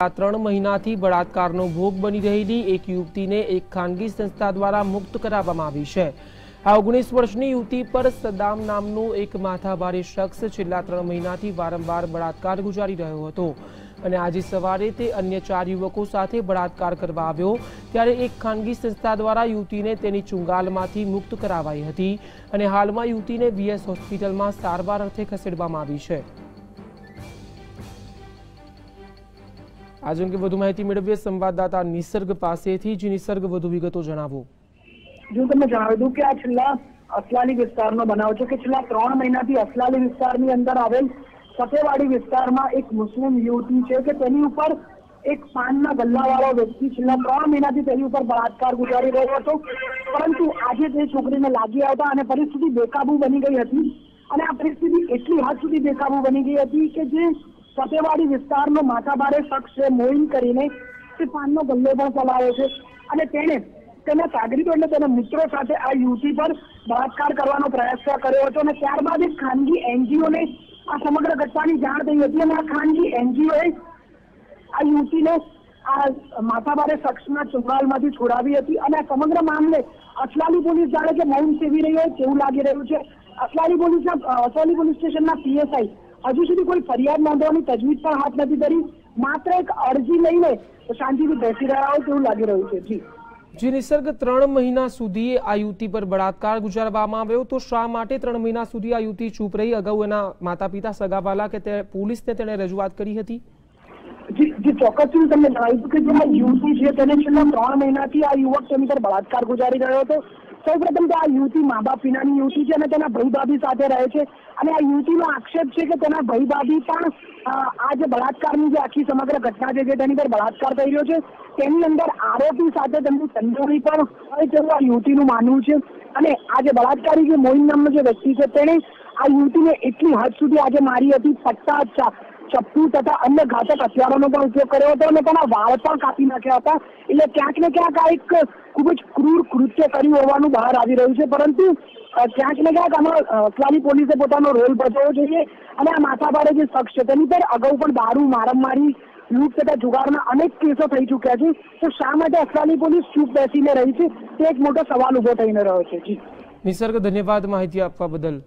3 મહિનાથી બળાત્કારનો ભોગ બની રહેલી એક યુવતીને એક ખાનગી સંસ્થા દ્વારા મુક્ત કરાવવામાં આવી છે। આ 19 વર્ષની યુવતી પર સદામ નામનો એક માથાભારે શખ્સ છેલ્લા 3 મહિનાથી વારંવાર બળાત્કાર ગુજારી રહ્યો હતો અને આજે સવારે તે અન્ય 4 યુવકો સાથે બળાત્કાર કરવા આવ્યો ત્યારે એક ખાનગી સંસ્થા દ્વારા યુવતીને તેની ચુંગાલમાંથી મુક્ત કરાવાઈ હતી અને હાલમાં યુવતીને વીએસ હોસ્પિટલમાં સારવાર અર્થે ખસેડવામાં આવી છે। आज अंगे વધુ માહિતી મેળવીએ સંવાદદાતા નિસર્ગ પાસેથી। जी નિસર્ગ, વધુ વિગતો જણાવો। जो તમને જણાવી દઉં કે આ છેલ્લા અસલાલી વિસ્તારનો બનાવ છે કે છેલ્લા 3 મહિનાથી અસલાલી વિસ્તારની અંદર આવેલ સફેવાડી વિસ્તારમાં એક મુસ્લિમ યુવતી છે કે તેની ઉપર એક પાનના ગલ્લાવાળો વ્યક્તિ છેલ્લા 3 મહિનાથી તેની ઉપર બળાત્કાર ગુજારી રહ્યો હતો, પરંતુ આજે તે છોકરીને લાગી આવતા અને પરિસ્થિતિ બેકાબુ બની ગઈ હતી અને આ પરિસ્થિતિ એટલી હદ સુધી બેકાબુ બની ગઈ હતી કે જે સફેવાડી વિસ્તારનો માથાભારે શખ્સ છે મોઇન કરીને તે પાનનો ગલ્લો પણ ચલાવે છે અને તેણે તેના સાગરીતો એટલે તેના મિત્રો સાથે આ યુવતી પર બળાત્કાર કરવાનો પ્રયાસ કર્યો હતો અને ત્યારબાદ એક ખાનગી એનજીઓને આ સમગ્ર ઘટનાની જાણ થઈ હતી અને આ ખાનગી એનજીઓએ આ યુવતીને આ માથાભારે શખ્સના ચુંગાલમાંથી છોડાવી હતી અને આ સમગ્ર મામલે અસલાલી પોલીસ જાણે કે મૌન સેવી રહી હોય તેવું લાગી રહ્યું છે। અસલાલી પોલીસ સ્ટેશનના પીએસઆઈ હજુ સુધી કોઈ ફરિયાદ નોંધવાની તજવીજ પણ હાથ નથી ધરી, માત્ર એક અરજી લઈને શાંતિથી બેસી રહ્યા હોય તેવું લાગી રહ્યું છે। जी નિસર્ગ, 3 મહિના સુધી આ યુવતી પર બળાત્કાર ગુજારવામાં આવ્યો તો શા માટે 3 મહિના સુધી આ યુવતી ચૂપ રહી? અગાઉ એના માતા પિતા સગાવાલા કે પોલીસને તેણે રજૂઆત કરી હતી? જી ચોક્કસથી તમને જણાવ્યું કે જે આ યુવતી છે તેને છેલ્લા 3 મહિનાથી આ યુવક તેની પર બળાત્કાર ગુજારી રહ્યો હતો। સૌપ્રથમ તો આ યુવતી મા બાપ વિનાની યુવતી છે અને તેના ભાઈ ભાભી સાથે રહે છે અને આ યુવતીનો આક્ષેપ છે કે તેના ભાઈ ભાભી પણ આ જે બળાત્કારની જે આખી સમગ્ર ઘટના છે જે તેની પર બળાત્કાર થઈ રહ્યો છે તેની અંદર આરોપી સાથે તેમની સંડોવણી પણ હોય તેવું આ યુવતીનું માનવું છે અને આ જે બળાત્કારી જે મોઇન નામનો જે વ્યક્તિ છે તેણે આ યુવતીને એટલી હદ સુધી આજે મારી હતી, પટ્ટા, ચપ્પુ તથા અન્ય ઘાતક હથિયારોનો પણ ઉપયોગ કર્યો હતો અને તેના વાળ પણ કાપી નાખ્યા હતા। એટલે ક્યાંક ને ક્યાંક આ એક ખૂબ જ ક્રૂર કૃત્ય કર્યું હોવાનું બહાર આવી રહ્યું છે, પરંતુ ક્યાંક ને ક્યાંક આમાં અસલાલી પોલીસે પોતાનો રોલ ભજવવો જોઈએ અને આ માથાભારે જે શખ્સ છે તેની પર અગાઉ પણ દારૂ, મારામારી, લૂંટ તથા જુગારના અનેક કેસો થઈ ચૂક્યા છે, તો શા માટે અસલાલી પોલીસ ચૂપ બેસીને રહી છે તે એક મોટો સવાલ ઉભો થઈને રહ્યો છે। જી નિસર્ગ, ધન્યવાદ માહિતી આપવા બદલ।